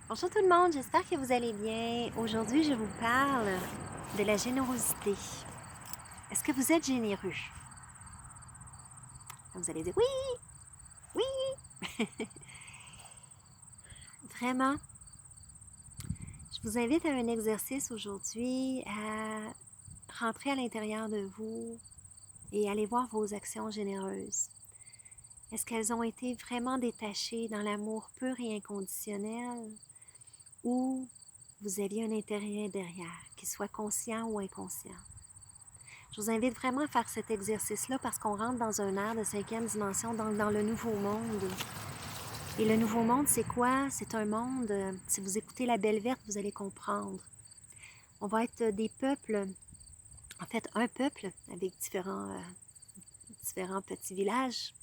Bonjour tout le monde, j'espère que vous allez bien. Aujourd'hui, je vous parle de la générosité. Est-ce que vous êtes généreux? Vous allez dire oui, oui. Vraiment, je vous invite à un exercice aujourd'hui, à rentrer à l'intérieur de vous et aller voir vos actions généreuses. Est-ce qu'elles ont été vraiment détachées dans l'amour pur et inconditionnel ou vous aviez un intérêt derrière, qu'il soit conscient ou inconscient? Je vous invite vraiment à faire cet exercice-là parce qu'on rentre dans un ère de cinquième dimension, donc dans le nouveau monde. Et le nouveau monde, c'est quoi? C'est un monde, si vous écoutez La Belle Verte, vous allez comprendre. On va être des peuples, en fait un peuple avec différents petits villages.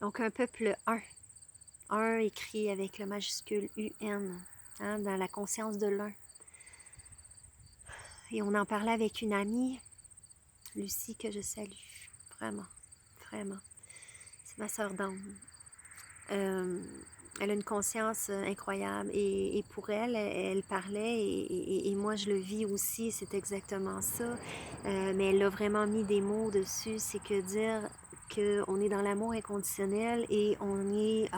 Donc un peuple un écrit avec le majuscule UN, hein, dans la conscience de l'un. Et on en parlait avec une amie, Lucie, que je salue, vraiment, vraiment. C'est ma sœur d'âme. Elle a une conscience incroyable et pour elle, elle parlait et moi je le vis aussi, c'est exactement ça. Mais elle a vraiment mis des mots dessus, c'est que dire qu'on est dans l'amour inconditionnel et on est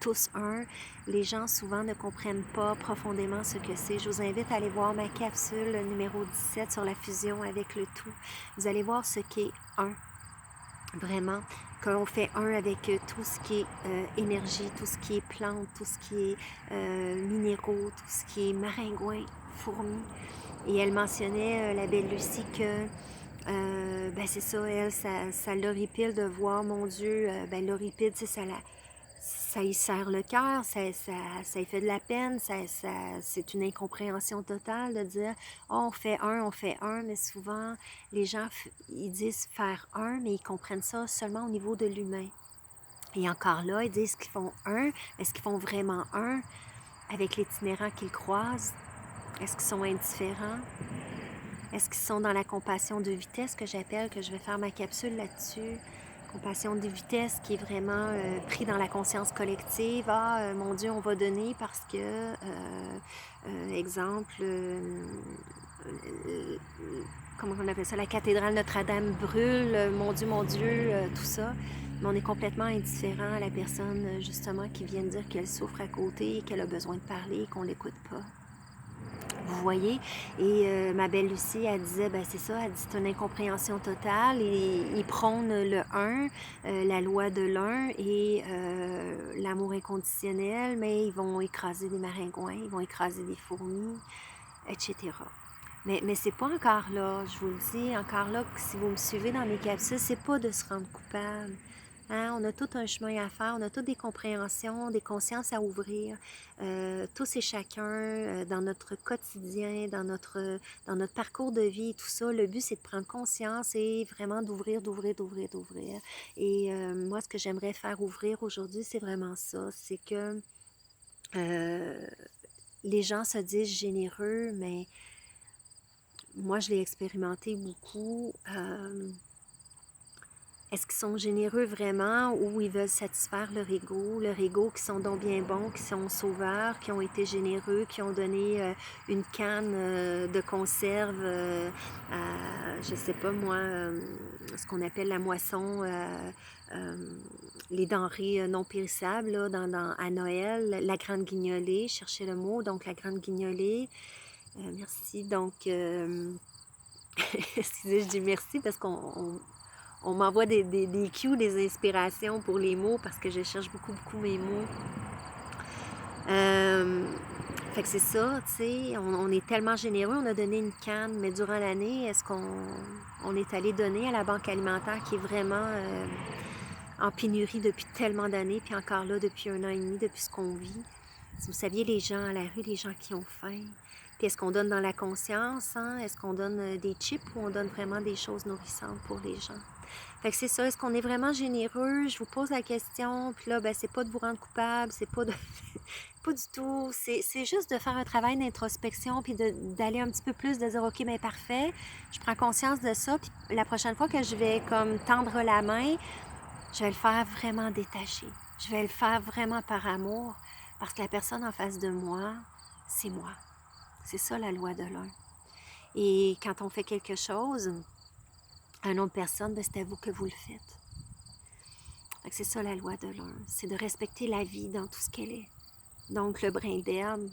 tous un. Les gens souvent ne comprennent pas profondément ce que c'est. Je vous invite à aller voir ma capsule numéro 17 sur la fusion avec le tout. Vous allez voir ce qu'est un. Vraiment, qu'on fait un avec tout ce qui est énergie, tout ce qui est plantes, tout ce qui est minéraux, tout ce qui est maringouin, fourmis. Et elle mentionnait, la belle Lucie, que ben c'est ça, elle, ça l'horripile de voir, mon Dieu, ben l'horripile, tu sais, ça y serre le cœur, ça y fait de la peine, c'est une incompréhension totale de dire oh, on fait un, mais souvent les gens ils disent faire un, mais ils comprennent ça seulement au niveau de l'humain. Et encore là, ils disent qu'ils font un, mais est-ce qu'ils font vraiment un avec l'itinérant qu'ils croisent? Est-ce qu'ils sont indifférents? Est-ce qu'ils sont dans la compassion de vitesse que j'appelle, que je vais faire ma capsule là-dessus? Compassion de vitesse qui est vraiment pris dans la conscience collective. Ah, mon Dieu, on va donner parce que, exemple, comment on appelle ça, la cathédrale Notre-Dame brûle, mon Dieu, tout ça. Mais on est complètement indifférent à la personne, justement, qui vient de dire qu'elle souffre à côté, qu'elle a besoin de parler et qu'on ne l'écoute pas. Vous voyez? Et ma belle Lucie, elle disait, ben c'est ça, elle dit c'est une incompréhension totale. Et ils prônent le un, la loi de l'un et l'amour inconditionnel, mais ils vont écraser des maringouins, ils vont écraser des fourmis, etc. Mais c'est pas encore là, je vous le dis, encore là, si vous me suivez dans mes capsules, c'est pas de se rendre coupable. Hein? On a tout un chemin à faire, on a toutes des compréhensions, des consciences à ouvrir, tous et chacun, dans notre quotidien, dans notre parcours de vie, tout ça. Le but, c'est de prendre conscience et vraiment d'ouvrir. Et moi, ce que j'aimerais faire ouvrir aujourd'hui, c'est vraiment ça, c'est que euh, les gens se disent généreux, mais moi, je l'ai expérimenté beaucoup. Est-ce qu'ils sont généreux vraiment ou ils veulent satisfaire leur ego qui sont donc bien bons, qui sont sauveurs, qui ont été généreux, qui ont donné une canne de conserve à, je sais pas moi, ce qu'on appelle la moisson, euh, les denrées non périssables là, à Noël, la grande guignolée, cherchez le mot, donc la grande guignolée. Merci. Donc, excusez, je dis merci parce on m'envoie des cues, des inspirations pour les mots parce que je cherche beaucoup mes mots. Fait que c'est ça, tu sais, on est tellement généreux, on a donné une canne, mais durant l'année, est-ce qu'on est allé donner à la banque alimentaire qui est vraiment en pénurie depuis tellement d'années, puis encore là depuis 1 an et demi, depuis ce qu'on vit? Si vous saviez, les gens à la rue, les gens qui ont faim, puis est-ce qu'on donne dans la conscience, hein? Est-ce qu'on donne des chips ou on donne vraiment des choses nourrissantes pour les gens? Fait que c'est ça, est-ce qu'on est vraiment généreux? Je vous pose la question, puis là, ben, c'est pas de vous rendre coupable, c'est pas de... pas du tout. C'est juste de faire un travail d'introspection, puis d'aller un petit peu plus, de dire, OK, bien parfait, je prends conscience de ça, puis la prochaine fois que je vais comme tendre la main, je vais le faire vraiment détaché. Je vais le faire vraiment par amour, Parce que la personne en face de moi, c'est moi. C'est ça la loi de l'un. Et quand on fait quelque chose à une autre personne, ben, c'est à vous que vous le faites. Fait que c'est ça la loi de l'un. C'est de respecter la vie dans tout ce qu'elle est. Donc le brin d'herbe,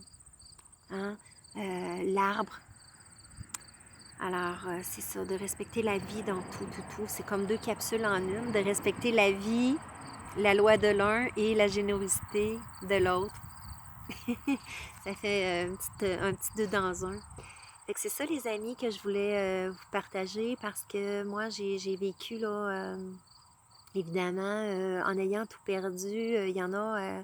hein, l'arbre. Alors, c'est ça, de respecter la vie dans tout, tout, tout. C'est comme deux capsules en une, de respecter la vie, la loi de l'un et la générosité de l'autre. Ça fait un petit deux dans un. Fait que c'est ça, les amis, que je voulais vous partager parce que moi, j'ai vécu, là, évidemment, en ayant tout perdu. Il y en a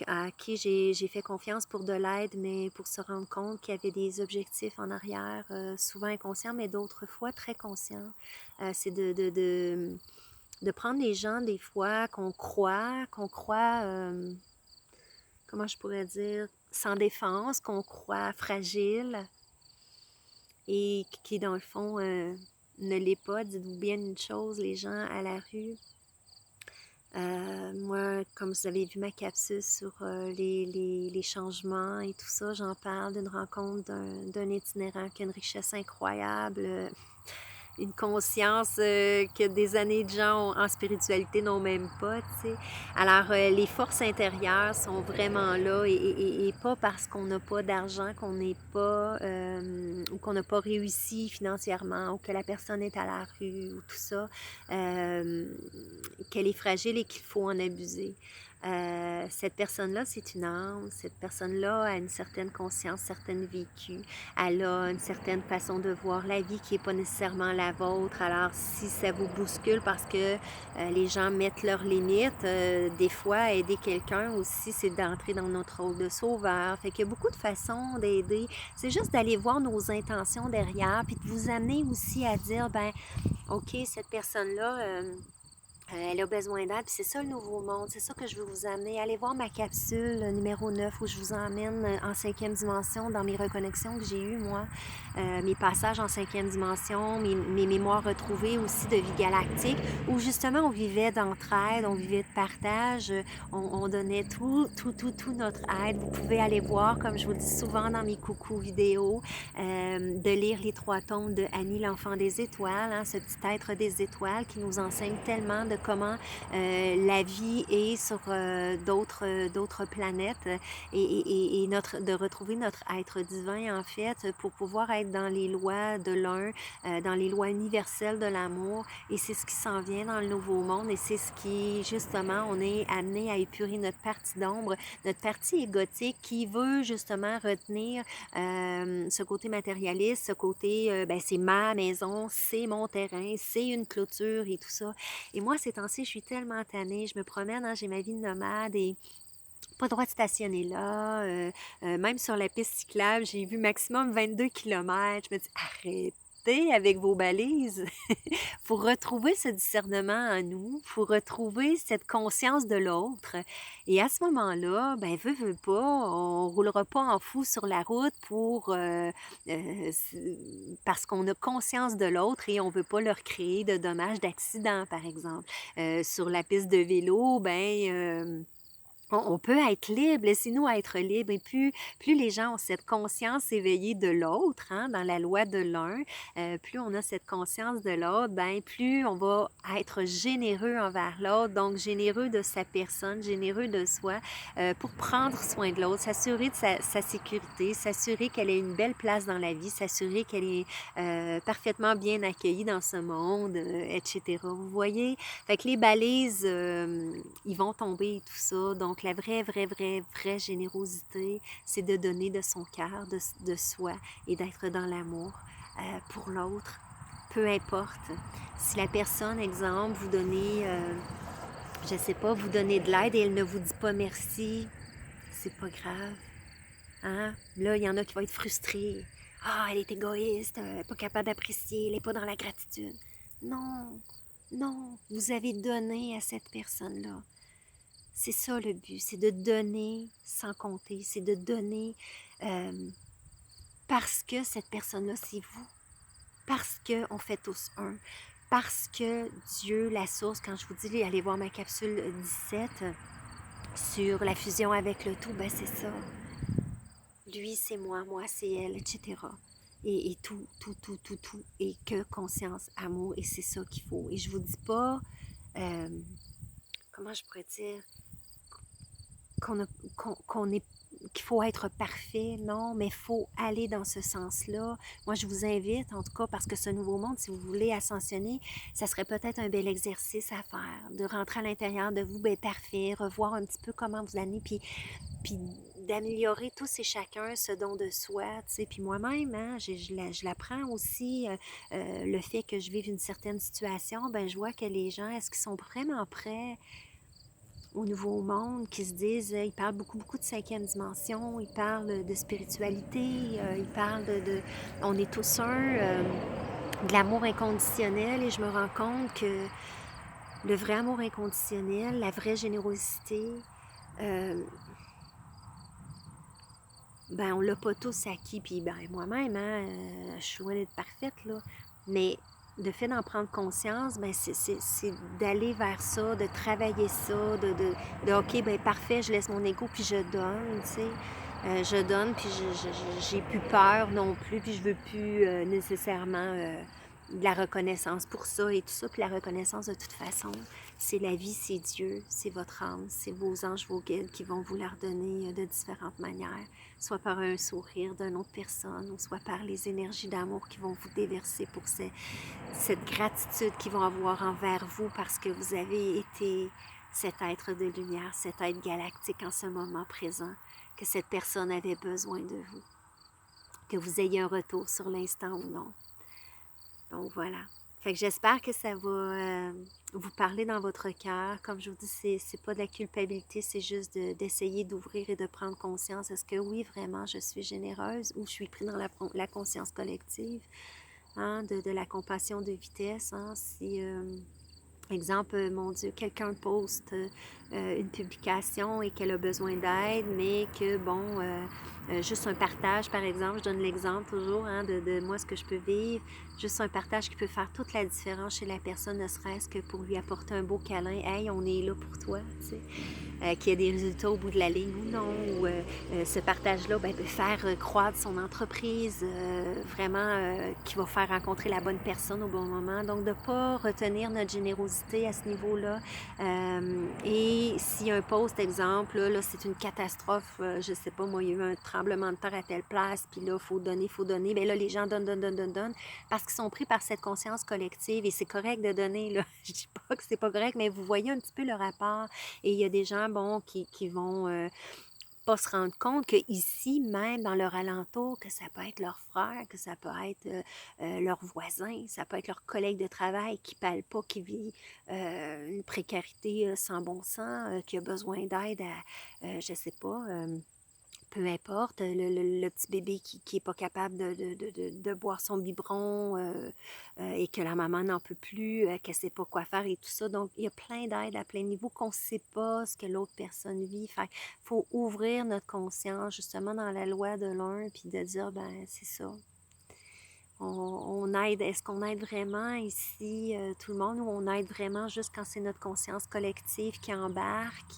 à qui j'ai fait confiance pour de l'aide, mais pour se rendre compte qu'il y avait des objectifs en arrière, souvent inconscients, mais d'autres fois très conscients. C'est de prendre les gens, des fois, qu'on croit comment je pourrais dire, sans défense, qu'on croit fragiles et qui, dans le fond, ne l'est pas. Dites-vous bien une chose, les gens à la rue. Moi, comme vous avez vu ma capsule sur les changements et tout ça, j'en parle d'une rencontre d'un itinérant qui a une richesse incroyable, une conscience que des années de gens en spiritualité n'ont même pas, tu sais. Alors, les forces intérieures sont vraiment là et pas parce qu'on n'a pas d'argent, qu'on n'est pas, ou qu'on n'a pas réussi financièrement, ou que la personne est à la rue, ou tout ça, qu'elle est fragile et qu'il faut en abuser. Cette personne-là, c'est une âme. Cette personne-là a une certaine conscience, certaine vécu. Elle a une certaine façon de voir la vie qui n'est pas nécessairement la vôtre. Alors, si ça vous bouscule parce que les gens mettent leurs limites, des fois, aider quelqu'un aussi, c'est d'entrer dans notre rôle de sauveur. Fait qu'il y a beaucoup de façons d'aider. C'est juste d'aller voir nos intentions derrière, puis de vous amener aussi à dire, ben, OK, cette personne-là... elle a besoin d'aide, puis c'est ça le nouveau monde, c'est ça que je veux vous amener. Allez voir ma capsule numéro 9 où je vous emmène en 5e dimension dans mes reconnexions que j'ai eues, moi. Mes passages en 5e dimension, mes mémoires retrouvées aussi de vie galactique, où justement on vivait d'entraide, on vivait de partage, on donnait tout notre aide. Vous pouvez aller voir, comme je vous le dis souvent dans mes coucous vidéos, de lire les 3 tomes de Annie, l'enfant des étoiles, hein, ce petit être des étoiles qui nous enseigne tellement de comment la vie est sur d'autres planètes et de retrouver notre être divin, en fait, pour pouvoir être dans les lois de l'un, dans les lois universelles de l'amour. Et c'est ce qui s'en vient dans le nouveau monde et c'est ce qui, justement, on est amené à épurer notre partie d'ombre, notre partie égotique qui veut justement retenir ce côté matérialiste, ce côté, ben, c'est ma maison, c'est mon terrain, c'est une clôture et tout ça. Et moi, ces temps-ci, je suis tellement tannée, je me promène, hein, j'ai ma vie de nomade et pas le droit de stationner là. Même sur la piste cyclable, j'ai vu maximum 22 kilomètres. Je me dis, arrêtez avec vos balises. Il faut retrouver ce discernement en nous. Il faut retrouver cette conscience de l'autre. Et à ce moment-là, ben, veut pas, on roulera pas en fou sur la route parce qu'on a conscience de l'autre et on veut pas leur créer de dommages, d'accidents, par exemple. Sur la piste de vélo, on peut être libre, laissez-nous être libres. Et plus les gens ont cette conscience éveillée de l'autre, hein, dans la loi de l'un, plus on a cette conscience de l'autre, ben, plus on va être généreux envers l'autre, donc généreux de sa personne, généreux de soi, pour prendre soin de l'autre, s'assurer de sa sécurité, s'assurer qu'elle ait une belle place dans la vie, s'assurer qu'elle est parfaitement bien accueillie dans ce monde, etc. Vous voyez? Fait que les balises, ils vont tomber et tout ça. Donc, la vraie générosité, c'est de donner de son cœur, de soi et d'être dans l'amour pour l'autre. Peu importe. Si la personne, exemple, vous donnez, je sais pas, vous donnez de l'aide et elle ne vous dit pas merci, c'est pas grave. Hein? Là, il y en a qui vont être frustrés. Ah, elle est égoïste, pas capable d'apprécier, elle n'est pas dans la gratitude. Non, non, vous avez donné à cette personne-là. C'est ça le but, c'est de donner sans compter, c'est de donner parce que cette personne-là, c'est vous, parce qu'on fait tous un, parce que Dieu, la source, quand je vous dis allez voir ma capsule 17, sur la fusion avec le tout, ben c'est ça. Lui, c'est moi c'est elle, etc. Et tout, tout, tout, tout, tout. Et que conscience, amour, et c'est ça qu'il faut. Et je vous dis pas, euh, comment je pourrais dire, qu'on a- qu'on est qu'il faut être parfait, non, mais il faut aller dans ce sens-là. Moi, je vous invite, en tout cas, parce que ce nouveau monde, si vous voulez ascensionner, ça serait peut-être un bel exercice à faire, de rentrer à l'intérieur de vous, ben parfait, revoir un petit peu comment vous allez, puis d'améliorer tous et chacun ce don de soi, tu sais. Puis moi-même, hein, je l'apprends aussi, le fait que je vive une certaine situation, ben je vois que les gens, est-ce qu'ils sont vraiment prêts au nouveau monde, qui se disent, ils parlent beaucoup, beaucoup de cinquième dimension, ils parlent de spiritualité, ils parlent on est tous un, de l'amour inconditionnel, et je me rends compte que le vrai amour inconditionnel, la vraie générosité, euh, ben on l'a pas tous acquis, puis ben moi-même, hein, je suis loin d'être parfaite, là, mais le fait d'en prendre conscience, ben c'est d'aller vers ça, de travailler ça, OK, ben parfait, je laisse mon ego, puis je donne, tu sais. Je donne, puis j'ai plus peur non plus, puis je veux plus nécessairement de la reconnaissance pour ça et tout ça. Puis la reconnaissance, de toute façon, c'est la vie, c'est Dieu, c'est votre âme, c'est vos anges, vos guides qui vont vous la redonner de différentes manières, soit par un sourire d'une autre personne, ou soit par les énergies d'amour qui vont vous déverser pour cette gratitude qu'ils vont avoir envers vous parce que vous avez été cet être de lumière, cet être galactique en ce moment présent, que cette personne avait besoin de vous, que vous ayez un retour sur l'instant ou non. Donc voilà. Fait que j'espère que ça va vous parler dans votre cœur. Comme je vous dis, c'est pas de la culpabilité, c'est juste d'essayer d'ouvrir et de prendre conscience. Est-ce que oui, vraiment, je suis généreuse ou je suis pris dans la conscience collective, hein, de la compassion de vitesse. Hein, si, exemple, mon Dieu, quelqu'un poste une publication et qu'elle a besoin d'aide, mais que, bon, juste un partage, par exemple, je donne l'exemple toujours hein, de moi, ce que je peux vivre, juste un partage qui peut faire toute la différence chez la personne, ne serait-ce que pour lui apporter un beau câlin. Hey, on est là pour toi, tu sais. Qu'il y ait des résultats au bout de la ligne ou non, ou ce partage-là ben, peut faire croître son entreprise, vraiment qui va faire rencontrer la bonne personne au bon moment. Donc, de ne pas retenir notre générosité à ce niveau-là. Et si un post, exemple, là c'est une catastrophe, je ne sais pas, moi, il y a eu un tremblement de terre à telle place, puis là, il faut donner. Bien là, les gens donnent, parce qu'ils sont pris par cette conscience collective, et c'est correct de donner, là. Je ne dis pas que c'est pas correct, mais vous voyez un petit peu le rapport. Et il y a des gens, bon, qui vont pas se rendre compte que ici, même dans leur alentour, que ça peut être leur frère, que ça peut être leur voisin, ça peut être leur collègue de travail qui ne parle pas, qui vit une précarité sans bon sens, qui a besoin d'aide à, je sais pas, peu importe, le petit bébé qui est pas capable de boire son biberon et que la maman n'en peut plus, qu'elle sait pas quoi faire et tout ça. Donc, il y a plein d'aides à plein niveau qu'on sait pas ce que l'autre personne vit. Fait faut ouvrir notre conscience justement dans la loi de l'un puis de dire, ben c'est ça. On aide, est-ce qu'on aide vraiment ici tout le monde ou on aide vraiment juste quand c'est notre conscience collective qui embarque?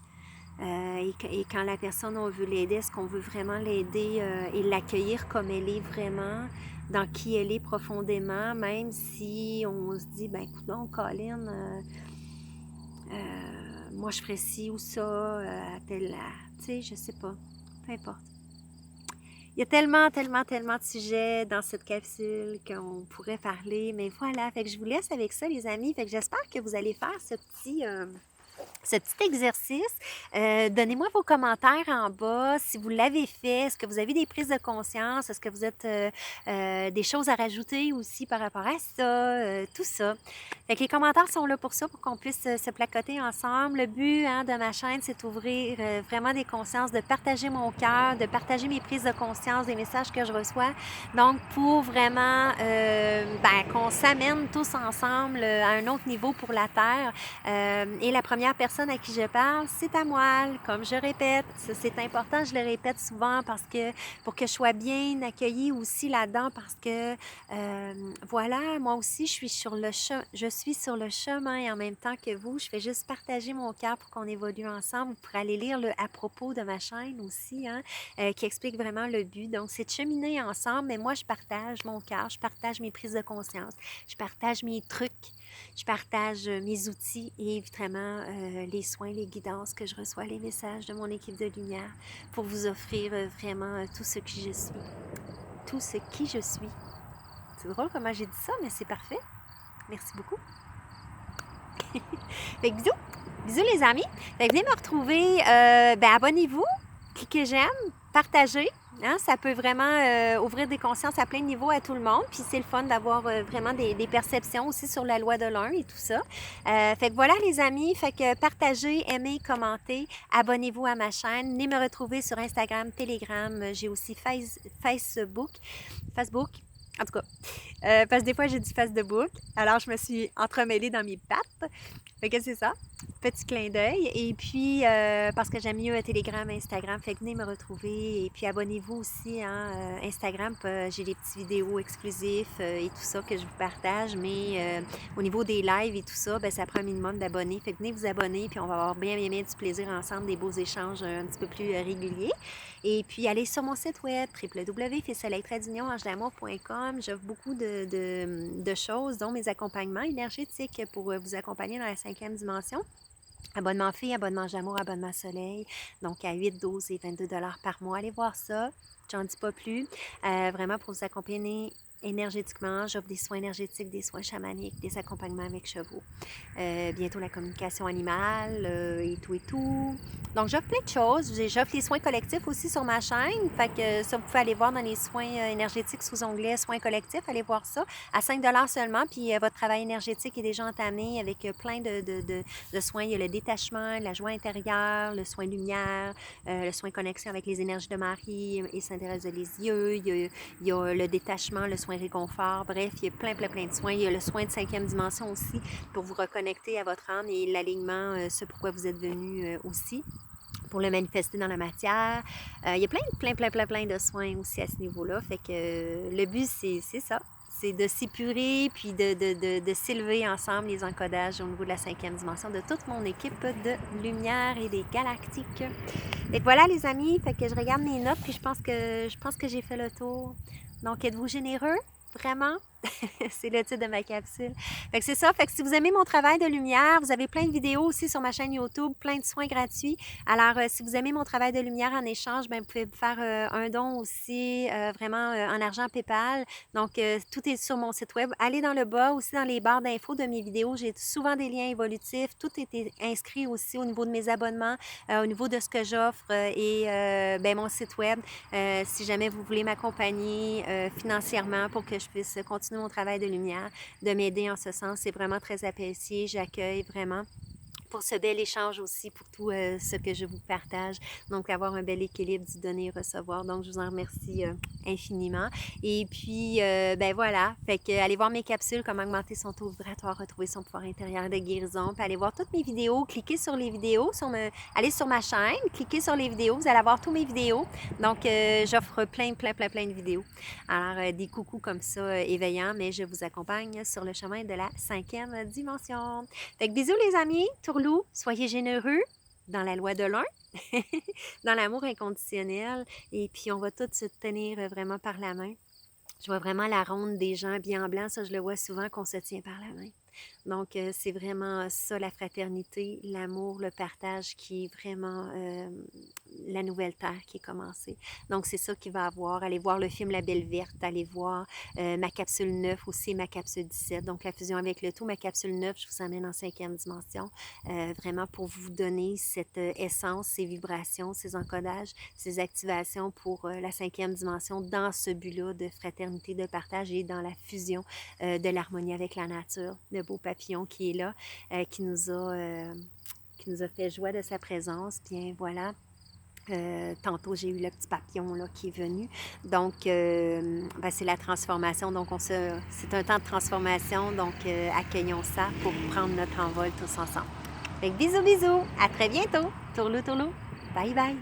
Et quand la personne, on veut l'aider, est-ce qu'on veut vraiment l'aider et l'accueillir comme elle est vraiment, dans qui elle est profondément, même si on se dit, ben écoute donc, Colin, moi je ferais ci ou ça, tu sais, je sais pas, peu importe. Il y a tellement, tellement, tellement de sujets dans cette capsule qu'on pourrait parler, mais voilà, fait que je vous laisse avec ça, les amis, fait que j'espère que vous allez faire ce petit exercice. Donnez-moi vos commentaires en bas. Si vous l'avez fait, est-ce que vous avez des prises de conscience? Est-ce que vous êtes des choses à rajouter aussi par rapport à ça? Tout ça. Fait que les commentaires sont là pour ça, pour qu'on puisse se placoter ensemble. Le but hein, de ma chaîne, c'est d'ouvrir vraiment des consciences, de partager mon cœur, de partager mes prises de conscience, des messages que je reçois. Donc, pour vraiment qu'on s'amène tous ensemble à un autre niveau pour la Terre. Et la première première personne à qui je parle, c'est à moi, comme je répète. Ça, c'est important, je le répète souvent parce que pour que je sois bien accueillie aussi là-dedans, parce que voilà, moi aussi, je suis sur le chemin et en même temps que vous. Je fais juste partager mon cœur pour qu'on évolue ensemble. Vous pourrez aller lire le à propos de ma chaîne aussi, hein, qui explique vraiment le but. Donc, c'est de cheminer ensemble, mais moi, je partage mon cœur, je partage mes prises de conscience, je partage mes trucs, je partage mes outils et évidemment les soins, les guidances que je reçois, les messages de mon équipe de lumière pour vous offrir vraiment tout ce qui je suis. Tout ce qui je suis. C'est drôle comment j'ai dit ça, mais c'est parfait. Merci beaucoup. Fait que bisous. Bisous les amis. Fait que venez me retrouver. Abonnez-vous, cliquez j'aime, partagez. Hein, ça peut vraiment ouvrir des consciences à plein de niveaux à tout le monde. Puis c'est le fun d'avoir vraiment des perceptions aussi sur la loi de l'un et tout ça. Fait que voilà les amis. Fait que partagez, aimez, commentez. Abonnez-vous à ma chaîne. Venez me retrouver sur Instagram, Telegram. J'ai aussi Facebook. En tout cas, parce que des fois, j'ai du Facebook. Alors, je me suis entremêlée dans mes pattes. Fait que c'est ça. Petit clin d'œil. Et puis, parce que j'aime mieux Telegram, Instagram, fait que venez me retrouver. Et puis, abonnez-vous aussi à Instagram. J'ai des petites vidéos exclusives et tout ça que je vous partage. Mais au niveau des lives et tout ça, ben, ça prend un minimum d'abonnés. Fait que venez vous abonner. Puis, on va avoir bien du plaisir ensemble, des beaux échanges un petit peu plus réguliers. Et puis, allez sur mon site web, www.fissoleil-ange-d'amour.com. J'offre beaucoup de choses, dont mes accompagnements énergétiques pour vous accompagner dans la 5e dimension. Abonnement fille, abonnement d'amour, abonnement soleil. Donc, à 8, 12 et 22 $ par mois. Allez voir ça. J'en dis pas plus. Vraiment pour vous accompagner énergétiquement. J'offre des soins énergétiques, des soins chamaniques, des accompagnements avec chevaux. Bientôt la communication animale et tout et tout. Donc, j'offre plein de choses. J'offre les soins collectifs aussi sur ma chaîne. Fait que ça, vous pouvez aller voir dans les soins énergétiques sous onglet soins collectifs. Allez voir ça à 5 $ seulement. Puis, votre travail énergétique est déjà entamé avec plein de soins. Il y a le détachement, la joie intérieure, le soin lumière, le soin connexion avec les énergies de Marie et Sainte-Thérèse de Lisieux. Il y a le détachement, le soin réconfort. Bref, il y a plein de soins. Il y a le soin de 5e dimension aussi pour vous reconnecter à votre âme et l'alignement, ce pourquoi vous êtes venu aussi, pour le manifester dans la matière. Il y a plein de soins aussi à ce niveau-là. Fait que le but, c'est ça. C'est de s'épurer puis de s'élever ensemble les encodages au niveau de la 5e dimension de toute mon équipe de lumière et des galactiques. Fait que voilà les amis, fait que je regarde mes notes puis je pense que j'ai fait le tour. Donc êtes-vous généreux? Vraiment? C'est le titre de ma capsule. Fait que c'est ça. Fait que si vous aimez mon travail de lumière, vous avez plein de vidéos aussi sur ma chaîne YouTube, plein de soins gratuits. Alors, si vous aimez mon travail de lumière en échange, ben, vous pouvez faire un don aussi, vraiment en argent PayPal. Donc, tout est sur mon site web. Allez dans le bas, aussi dans les barres d'infos de mes vidéos. J'ai souvent des liens évolutifs. Tout est inscrit aussi au niveau de mes abonnements, au niveau de ce que j'offre et mon site web. Si jamais vous voulez m'accompagner financièrement pour que je puisse continuer mon travail de lumière, de m'aider en ce sens. C'est vraiment très apprécié. J'accueille vraiment pour ce bel échange aussi, pour tout ce que je vous partage. Donc, avoir un bel équilibre du donner et recevoir. Donc, je vous en remercie infiniment. Et puis, voilà. Fait que, allez voir mes capsules, comment augmenter son taux vibratoire, retrouver son pouvoir intérieur de guérison. Puis, allez voir toutes mes vidéos. Cliquez sur les vidéos. Allez sur ma chaîne. Cliquez sur les vidéos. Vous allez avoir toutes mes vidéos. Donc, j'offre plein de vidéos. Alors, des coucous comme ça éveillants, mais je vous accompagne sur le chemin de la 5e dimension. Fait que bisous les amis. Tourlou, soyez généreux dans la loi de l'un, dans l'amour inconditionnel, et puis on va tous se tenir vraiment par la main. Je vois vraiment la ronde des gens bien en blanc, ça je le vois souvent qu'on se tient par la main. Donc, c'est vraiment ça, la fraternité, l'amour, le partage qui est vraiment la nouvelle terre qui est commencée. Donc, c'est ça qu'il va avoir. Allez voir le film La Belle Verte, allez voir ma capsule 9 aussi, ma capsule 17. Donc, la fusion avec le tout, ma capsule 9, je vous amène en 5e dimension, vraiment pour vous donner cette essence, ces vibrations, ces encodages, ces activations pour la 5e dimension dans ce but-là de fraternité, de partage et dans la fusion de l'harmonie avec la nature. Le beau papillon qui est là, qui nous a fait joie de sa présence. Bien voilà. Tantôt, j'ai eu le petit papillon là, qui est venu. Donc, c'est la transformation. Donc, c'est un temps de transformation. Donc, accueillons ça pour prendre notre envol tous ensemble. Fait que bisous, bisous. À très bientôt. Tourlou, tourlou. Bye, bye.